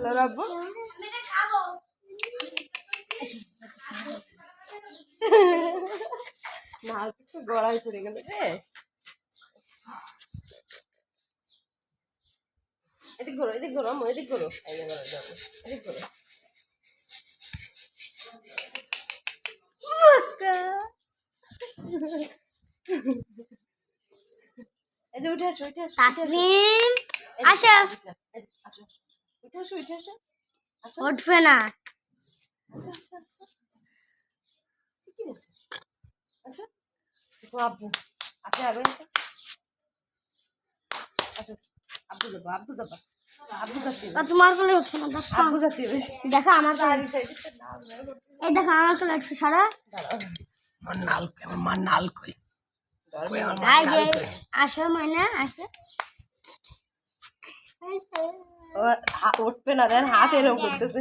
রাখবো না একটু গড়াই পড়ে গেল রে এদিক ঘোরো এদিক ঘোরো এদিক ঘোরো এদিক ঘোরো এই যে উঠে আসো তাসলিম আসো আসো উঠে আসো উঠবে না আচ্ছা আব্বু আপনি আগে আসো আব্বু যাবা তোমার কোলে উঠবে না দেখো আব্বু যাতে দেখো আমার কোলে এই দেখো আমার কোলে উঠছে সারা আমার নাল কই এই যে আসো ময়না আসো উঠবে না দেন হাত এরকম করতেছে